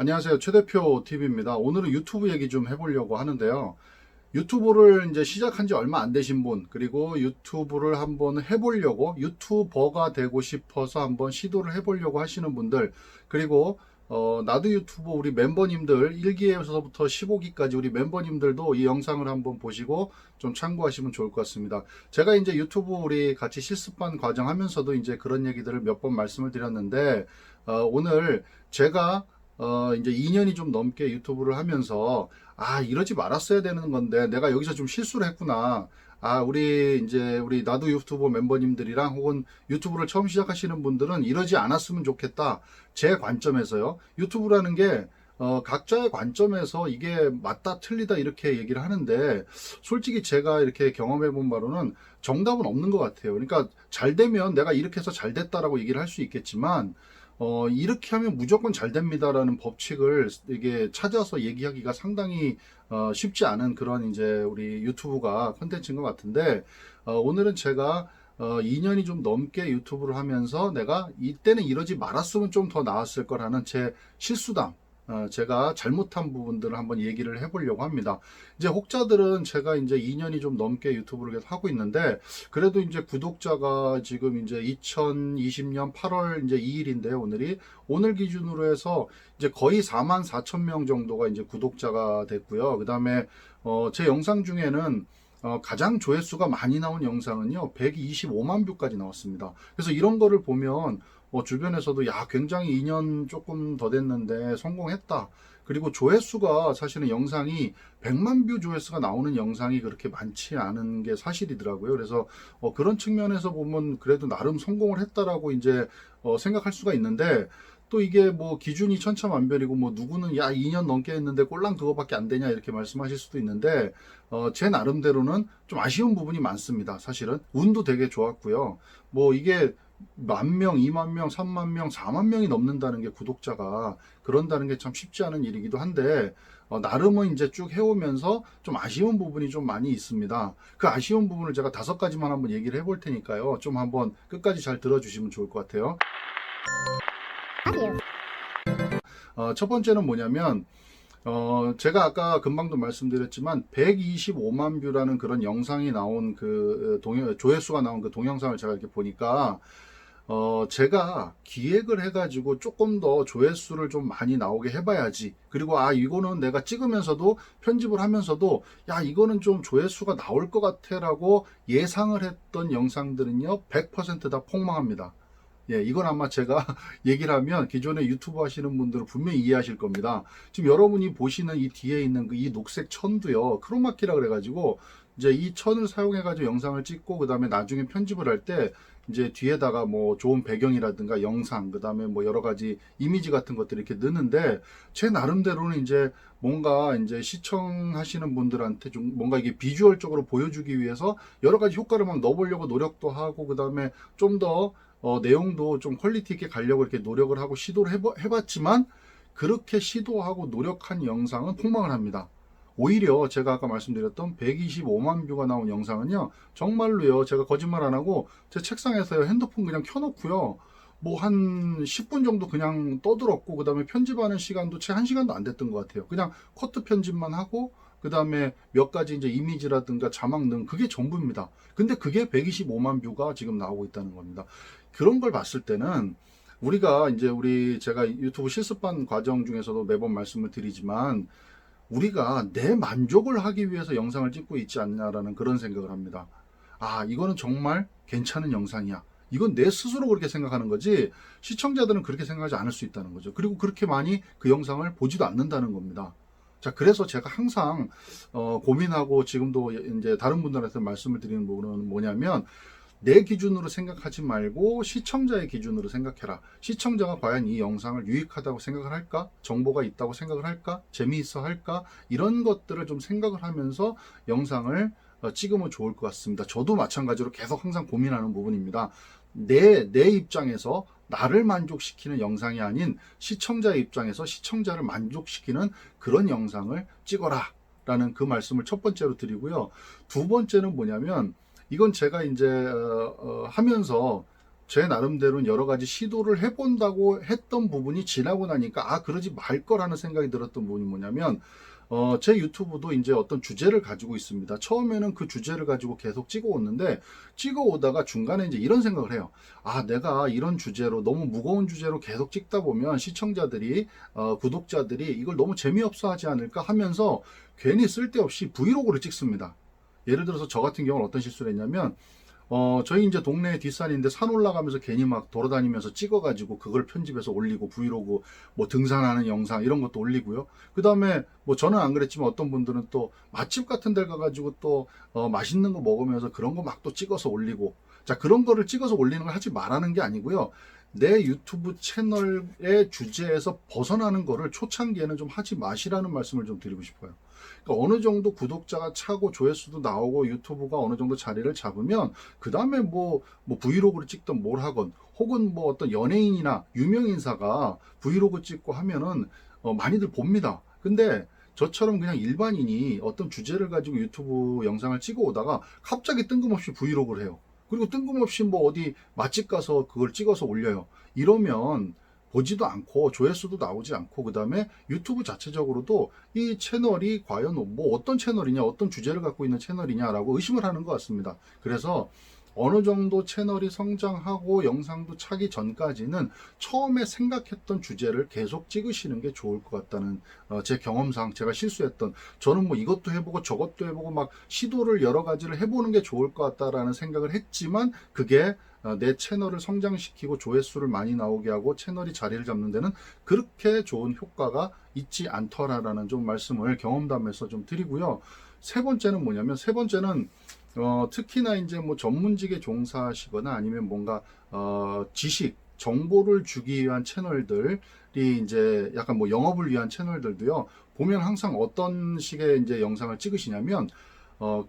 안녕하세요. 최대표 TV입니다. 오늘은 유튜브 얘기 좀 해보려고 하는데요. 유튜브를 이제 시작한 지 얼마 안 되신 분, 그리고 유튜브를 한번 해보려고, 유튜버가 되고 싶어서 한번 시도를 해보려고 하시는 분들, 그리고 나도 유튜브 우리 멤버님들 1기에서부터 15기까지 우리 멤버님들도 이 영상을 한번 보시고 좀 참고하시면 좋을 것 같습니다. 제가 이제 유튜브 우리 같이 실습반 과정 하면서도 이제 그런 얘기들을 몇 번 말씀을 드렸는데, 오늘 제가 이제 2년이 좀 넘게 유튜브를 하면서, 이러지 말았어야 되는 건데, 내가 여기서 좀 실수를 했구나. 우리 나도 유튜버 멤버님들이랑 혹은 유튜브를 처음 시작하시는 분들은 이러지 않았으면 좋겠다. 제 관점에서요. 유튜브라는 게, 각자의 관점에서 이게 맞다, 틀리다 이렇게 얘기를 하는데, 솔직히 제가 이렇게 경험해 본 바로는 정답은 없는 것 같아요. 그러니까 잘 되면 내가 이렇게 해서 잘 됐다라고 얘기를 할 수 있겠지만, 이렇게 하면 무조건 잘 됩니다라는 법칙을 이게 찾아서 얘기하기가 상당히 쉽지 않은 그런 이제 우리 유튜브가 컨텐츠인 것 같은데, 오늘은 제가 2년이 좀 넘게 유튜브를 하면서 내가 이때는 이러지 말았으면 좀 더 나았을 거라는 제 실수담, 제가 잘못한 부분들을 한번 얘기를 해보려고 합니다. 이제 혹자들은 제가 이제 2년이 좀 넘게 유튜브를 계속 하고 있는데, 그래도 이제 구독자가 지금 이제 2020년 8월 이제 2일인데요, 오늘 기준으로 해서 이제 거의 4만 4천 명 정도가 이제 구독자가 됐고요. 그 다음에 제 영상 중에는 가장 조회수가 많이 나온 영상은요, 125만 뷰까지 나왔습니다. 그래서 이런 거를 보면 주변에서도 야, 굉장히 2년 조금 더 됐는데 성공했다. 그리고 조회수가 사실은 영상이 100만 뷰 조회수가 나오는 영상이 그렇게 많지 않은 게 사실이더라고요. 그래서 그런 측면에서 보면 그래도 나름 성공을 했다라고 이제 생각할 수가 있는데, 또 이게 뭐 기준이 천차만별이고, 뭐 누구는 야 2년 넘게 했는데 꼴랑 그거밖에 안 되냐 이렇게 말씀하실 수도 있는데, 제 나름대로는 좀 아쉬운 부분이 많습니다. 사실은 운도 되게 좋았고요. 뭐 이게 10,000명, 20,000명, 30,000명, 40,000명이 넘는다는 게 구독자가, 그런다는 게 참 쉽지 않은 일이기도 한데, 나름은 이제 쭉 해오면서 좀 아쉬운 부분이 좀 많이 있습니다. 그 아쉬운 부분을 제가 5가지만 한번 얘기를 해볼 테니까요. 좀 한번 끝까지 잘 들어주시면 좋을 것 같아요. 첫 번째는 뭐냐면, 제가 아까 금방도 말씀드렸지만 125만 뷰라는 그런 영상이 나온 조회수가 나온 그 동영상을 제가 이렇게 보니까, 제가 기획을 해가지고 조금 더 조회수를 좀 많이 나오게 해봐야지. 그리고 이거는 내가 찍으면서도 편집을 하면서도 야, 이거는 좀 조회수가 나올 것 같아라고 예상을 했던 영상들은요, 100%다 폭망합니다. 예, 이건 아마 제가 얘기를 하면 기존에 유튜브 하시는 분들은 분명히 이해하실 겁니다. 지금 여러분이 보시는 이 뒤에 있는 이 녹색 천도요, 크로마키라 그래가지고, 이제 이 천을 사용해가지고 영상을 찍고, 그 다음에 나중에 편집을 할 때, 이제 뒤에다가 뭐 좋은 배경이라든가 영상, 그 다음에 뭐 여러 가지 이미지 같은 것들을 이렇게 넣는데, 제 나름대로는 이제 뭔가 이제 시청하시는 분들한테 좀 뭔가 이게 비주얼적으로 보여주기 위해서 여러 가지 효과를 막 넣어보려고 노력도 하고, 그 다음에 좀더 내용도 좀 퀄리티 있게 가려고 이렇게 노력을 하고 시도를 해봤지만, 그렇게 시도하고 노력한 영상은 폭망을 합니다. 오히려 제가 아까 말씀드렸던 125만 뷰가 나온 영상은요, 정말로요, 제가 거짓말 안 하고 제 책상에서요, 핸드폰 그냥 켜놓고요, 뭐 한 10분 정도 그냥 떠들었고, 그 다음에 편집하는 시간도 채 1시간도 안 됐던 것 같아요. 그냥 커트 편집만 하고, 그 다음에 몇 가지 이제 이미지라든가 자막 넣은 그게 전부입니다. 근데 그게 125만 뷰가 지금 나오고 있다는 겁니다. 그런 걸 봤을 때는 우리가 이제 제가 유튜브 실습반 과정 중에서도 매번 말씀을 드리지만, 우리가 내 만족을 하기 위해서 영상을 찍고 있지 않냐라는 그런 생각을 합니다. 이거는 정말 괜찮은 영상이야. 이건 내 스스로 그렇게 생각하는 거지, 시청자들은 그렇게 생각하지 않을 수 있다는 거죠. 그리고 그렇게 많이 그 영상을 보지도 않는다는 겁니다. 자, 그래서 제가 항상 고민하고 지금도 이제 다른 분들한테 말씀을 드리는 부분은 뭐냐면, 내 기준으로 생각하지 말고 시청자의 기준으로 생각해라. 시청자가 과연 이 영상을 유익하다고 생각을 할까? 정보가 있다고 생각을 할까? 재미있어 할까? 이런 것들을 좀 생각을 하면서 영상을 찍으면 좋을 것 같습니다. 저도 마찬가지로 계속 항상 고민하는 부분입니다. 내 입장에서 나를 만족시키는 영상이 아닌 시청자의 입장에서 시청자를 만족시키는 그런 영상을 찍어라 라는 그 말씀을 첫 번째로 드리고요. 두 번째는 뭐냐면, 이건 제가 이제 하면서 제 나름대로는 여러 가지 시도를 해본다고 했던 부분이 지나고 나니까 그러지 말 거라는 생각이 들었던 부분이 뭐냐면 제 유튜브도 이제 어떤 주제를 가지고 있습니다. 처음에는 그 주제를 가지고 계속 찍어 오는데 찍어 오다가 중간에 이제 이런 생각을 해요. 내가 이런 주제로 너무 무거운 주제로 계속 찍다 보면 시청자들이 구독자들이 이걸 너무 재미없어 하지 않을까 하면서 괜히 쓸데없이 브이로그를 찍습니다. 예를 들어서 저 같은 경우는 어떤 실수를 했냐면 저희 이제 동네 뒷산인데 산 올라가면서 괜히 막 돌아다니면서 찍어가지고 그걸 편집해서 올리고 브이로그 뭐 등산하는 영상 이런 것도 올리고요. 그 다음에 뭐 저는 안 그랬지만 어떤 분들은 또 맛집 같은 데 가가지고 또 맛있는 거 먹으면서 그런 거 막 또 찍어서 올리고 자 그런 거를 찍어서 올리는 걸 하지 말라는 게 아니고요. 내 유튜브 채널의 주제에서 벗어나는 거를 초창기에는 좀 하지 마시라는 말씀을 좀 드리고 싶어요. 그러니까 어느 정도 구독자가 차고 조회수도 나오고 유튜브가 어느 정도 자리를 잡으면 그 다음에 뭐 브이로그를 찍든 뭘 하건 혹은 뭐 어떤 연예인이나 유명인사가 브이로그 찍고 하면은 많이들 봅니다. 근데 저처럼 그냥 일반인이 어떤 주제를 가지고 유튜브 영상을 찍어 오다가 갑자기 뜬금없이 브이로그를 해요. 그리고 뜬금없이 뭐 어디 맛집 가서 그걸 찍어서 올려요. 이러면 보지도 않고 조회수도 나오지 않고 그 다음에 유튜브 자체적으로도 이 채널이 과연 뭐 어떤 채널이냐 어떤 주제를 갖고 있는 채널이냐라고 의심을 하는 것 같습니다. 그래서 어느 정도 채널이 성장하고 영상도 차기 전까지는 처음에 생각했던 주제를 계속 찍으시는 게 좋을 것 같다는 제 경험상 제가 실수했던 저는 뭐 이것도 해보고 저것도 해보고 막 시도를 여러 가지를 해보는 게 좋을 것 같다라는 생각을 했지만 그게 내 채널을 성장시키고 조회수를 많이 나오게 하고 채널이 자리를 잡는 데는 그렇게 좋은 효과가 있지 않더라라는 좀 말씀을 경험담에서 좀 드리고요. 세 번째는 뭐냐면 세 번째는 특히나 이제 뭐 전문직에 종사하시거나 아니면 뭔가 지식, 정보를 주기 위한 채널들이 이제 약간 뭐 영업을 위한 채널들도요. 보면 항상 어떤 식의 이제 영상을 찍으시냐면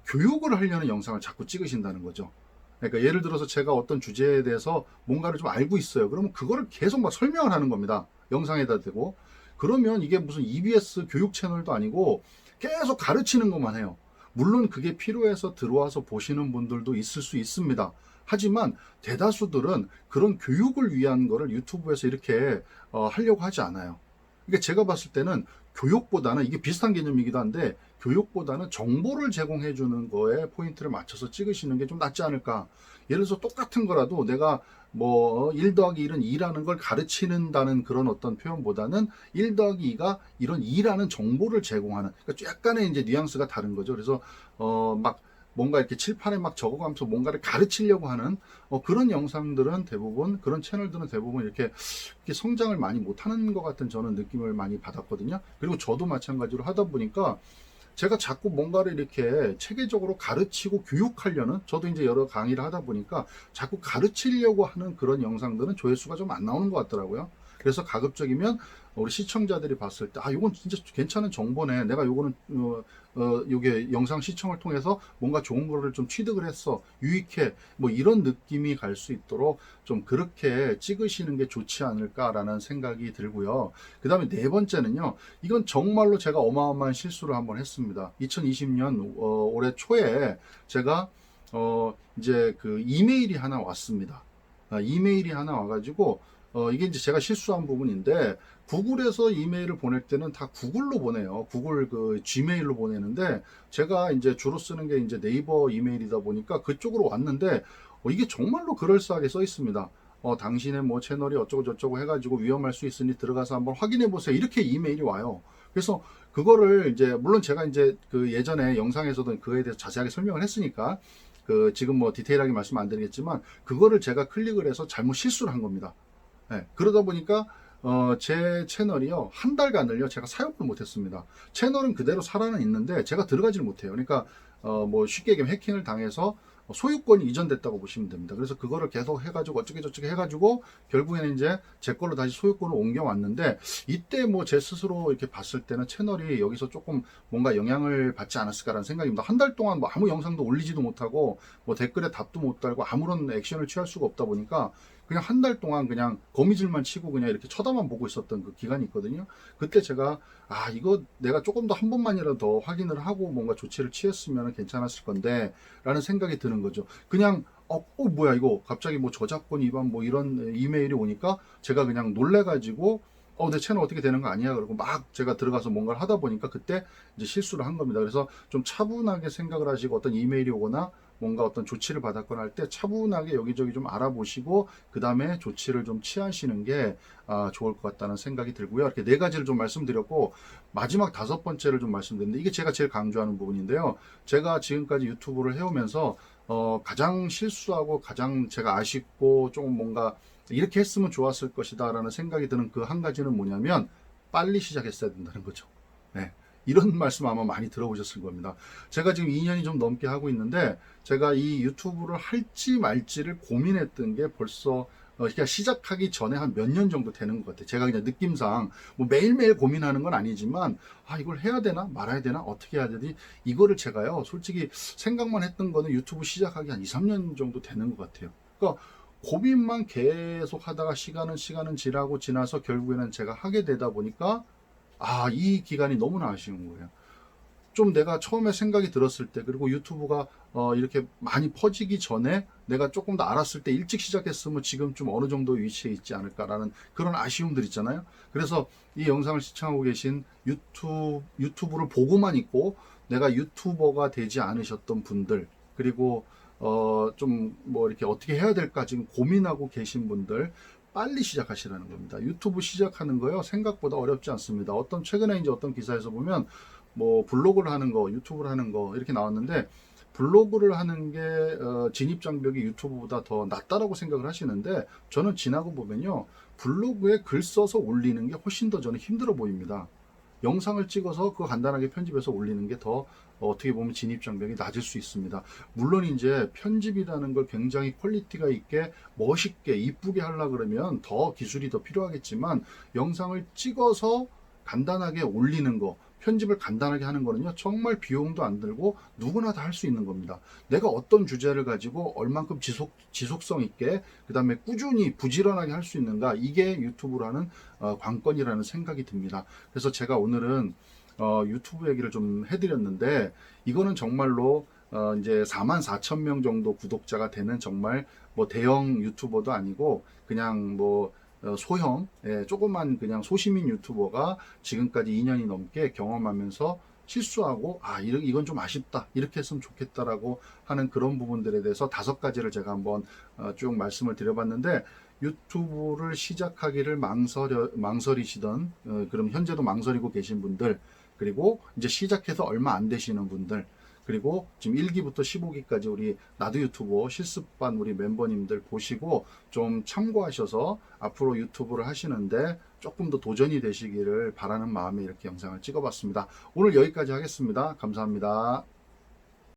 교육을 하려는 영상을 자꾸 찍으신다는 거죠. 그러니까 예를 들어서 제가 어떤 주제에 대해서 뭔가를 좀 알고 있어요. 그러면 그거를 계속 막 설명을 하는 겁니다. 영상에다 대고. 그러면 이게 무슨 EBS 교육 채널도 아니고 계속 가르치는 것만 해요. 물론 그게 필요해서 들어와서 보시는 분들도 있을 수 있습니다. 하지만 대다수들은 그런 교육을 위한 거를 유튜브에서 이렇게 하려고 하지 않아요. 그러니까 제가 봤을 때는 교육보다는 이게 비슷한 개념이기도 한데 교육보다는 정보를 제공해 주는 거에 포인트를 맞춰서 찍으시는 게 좀 낫지 않을까. 예를 들어서 똑같은 거라도 내가 뭐 1 더하기 1은 2라는 걸 가르치는다는 그런 어떤 표현보다는 1 더하기 2가 이런 2라는 정보를 제공하는 그러니까 약간의 이제 뉘앙스가 다른 거죠. 그래서 막 뭔가 이렇게 칠판에 막 적어가면서 뭔가를 가르치려고 하는 그런 영상들은 대부분 그런 채널들은 대부분 이렇게 성장을 많이 못하는 것 같은 저는 느낌을 많이 받았거든요. 그리고 저도 마찬가지로 하다 보니까 제가 자꾸 뭔가를 이렇게 체계적으로 가르치고 교육하려는 저도 이제 여러 강의를 하다 보니까 자꾸 가르치려고 하는 그런 영상들은 조회수가 좀 안 나오는 것 같더라고요. 그래서 가급적이면 우리 시청자들이 봤을 때 이건 진짜 괜찮은 정보네. 내가 요거는 요게 영상 시청을 통해서 뭔가 좋은 거를 좀 취득을 했어. 유익해. 뭐 이런 느낌이 갈 수 있도록 좀 그렇게 찍으시는 게 좋지 않을까라는 생각이 들고요. 그 다음에 네 번째는요. 이건 정말로 제가 어마어마한 실수를 한번 했습니다. 2020년 올해 초에 제가 이제 그 이메일이 하나 왔습니다. 이메일이 하나 와가지고 이게 이제 제가 실수한 부분인데 구글에서 이메일을 보낼 때는 다 구글로 보내요. 구글 그 지메일로 보내는데 제가 이제 주로 쓰는 게 이제 네이버 이메일이다 보니까 그쪽으로 왔는데 이게 정말로 그럴싸하게 써 있습니다. 당신의 뭐 채널이 어쩌고 저쩌고 해가지고 위험할 수 있으니 들어가서 한번 확인해 보세요. 이렇게 이메일이 와요. 그래서 그거를 이제 물론 제가 이제 그 예전에 영상에서도 그에 대해서 자세하게 설명을 했으니까 그 지금 뭐 디테일하게 말씀 안 드리겠지만 그거를 제가 클릭을 해서 잘못 실수를 한 겁니다. 네, 그러다 보니까 제 채널이요 한 달간을요 제가 사용을 못했습니다. 채널은 그대로 살아는 있는데 제가 들어가지를 못해요. 그러니까 뭐 쉽게 얘기하면 해킹을 당해서 소유권이 이전됐다고 보시면 됩니다. 그래서 그거를 계속 해가지고 어쩌게 저쩌게 해가지고 결국에는 이제 제 걸로 다시 소유권을 옮겨왔는데 이때 뭐 제 스스로 이렇게 봤을 때는 채널이 여기서 조금 뭔가 영향을 받지 않았을까라는 생각입니다. 한 달 동안 뭐 아무 영상도 올리지도 못하고 뭐 댓글에 답도 못 달고 아무런 액션을 취할 수가 없다 보니까 그냥 한 달 동안 그냥 거미줄만 치고 그냥 이렇게 쳐다만 보고 있었던 그 기간이 있거든요. 그때 제가 이거 내가 조금 더 한 번만이라도 더 확인을 하고 뭔가 조치를 취했으면 괜찮았을 건데 라는 생각이 드는 거죠. 그냥 뭐야 이거 갑자기 뭐 저작권 위반 뭐 이런 이메일이 오니까 제가 그냥 놀래가지고 내 채널 어떻게 되는 거 아니야? 그러고 막 제가 들어가서 뭔가를 하다 보니까 그때 이제 실수를 한 겁니다. 그래서 좀 차분하게 생각을 하시고 어떤 이메일이 오거나 뭔가 어떤 조치를 받았거나 할 때 차분하게 여기저기 좀 알아보시고 그 다음에 조치를 좀 취하시는 게 좋을 것 같다는 생각이 들고요. 이렇게 네 가지를 좀 말씀드렸고 마지막 다섯 번째를 좀 말씀드리는데 이게 제가 제일 강조하는 부분인데요. 제가 지금까지 유튜브를 해오면서 가장 실수하고 가장 제가 아쉽고 조금 뭔가 이렇게 했으면 좋았을 것이다 라는 생각이 드는 그 한 가지는 뭐냐면 빨리 시작했어야 된다는 거죠. 네. 이런 말씀 아마 많이 들어보셨을 겁니다. 제가 지금 2년이 좀 넘게 하고 있는데 제가 이 유튜브를 할지 말지를 고민했던 게 벌써 그러니까 시작하기 전에 한 몇 년 정도 되는 것 같아요. 제가 그냥 느낌상 뭐 매일매일 고민하는 건 아니지만 이걸 해야 되나 말아야 되나 어떻게 해야 되지 이거를 제가요 솔직히 생각만 했던 거는 유튜브 시작하기 한 2, 3년 정도 되는 것 같아요. 그러니까 고민만 계속 하다가 시간은 지나서 결국에는 제가 하게 되다 보니까 이 기간이 너무나 아쉬운 거예요. 좀 내가 처음에 생각이 들었을 때 그리고 유튜브가 이렇게 많이 퍼지기 전에 내가 조금 더 알았을 때 일찍 시작했으면 지금 좀 어느 정도 위치에 있지 않을까라는 그런 아쉬움들 있잖아요. 그래서 이 영상을 시청하고 계신 유튜브를 보고만 있고 내가 유튜버가 되지 않으셨던 분들 그리고 좀 뭐 이렇게 어떻게 해야 될까 지금 고민하고 계신 분들 빨리 시작하시라는 겁니다. 유튜브 시작하는 거요 생각보다 어렵지 않습니다. 최근에 이제 어떤 기사에서 보면 뭐 블로그를 하는 거, 유튜브를 하는 거 이렇게 나왔는데 블로그를 하는 게 진입 장벽이 유튜브보다 더 낫다라고 생각을 하시는데 저는 지나고 보면요 블로그에 글 써서 올리는 게 훨씬 더 저는 힘들어 보입니다. 영상을 찍어서 그거 간단하게 편집해서 올리는 게 더 어떻게 보면 진입 장벽이 낮을 수 있습니다. 물론 이제 편집이라는 걸 굉장히 퀄리티가 있게 멋있게 이쁘게 하려 그러면 더 기술이 더 필요하겠지만 영상을 찍어서 간단하게 올리는 거 편집을 간단하게 하는 거는요 정말 비용도 안 들고 누구나 다 할 수 있는 겁니다. 내가 어떤 주제를 가지고 얼만큼 지속성 있게 그 다음에 꾸준히 부지런하게 할 수 있는가 이게 유튜브라는 관건이라는 생각이 듭니다. 그래서 제가 오늘은 유튜브 얘기를 좀 해드렸는데 이거는 정말로 이제 44,000명 정도 구독자가 되는 정말 뭐 대형 유튜버도 아니고 그냥 뭐 소형 조그만 그냥 소시민 유튜버가 지금까지 2년이 넘게 경험하면서 실수하고 이건 좀 아쉽다 이렇게 했으면 좋겠다라고 하는 그런 부분들에 대해서 다섯 가지를 제가 한번 쭉 말씀을 드려봤는데 유튜브를 시작하기를 망설이시던 그럼 현재도 망설이고 계신 분들 그리고 이제 시작해서 얼마 안 되시는 분들 그리고 지금 1기부터 15기까지 우리 나도 유튜버 실습반 우리 멤버님들 보시고 좀 참고하셔서 앞으로 유튜브를 하시는데 조금 더 도전이 되시기를 바라는 마음에 이렇게 영상을 찍어봤습니다. 오늘 여기까지 하겠습니다. 감사합니다.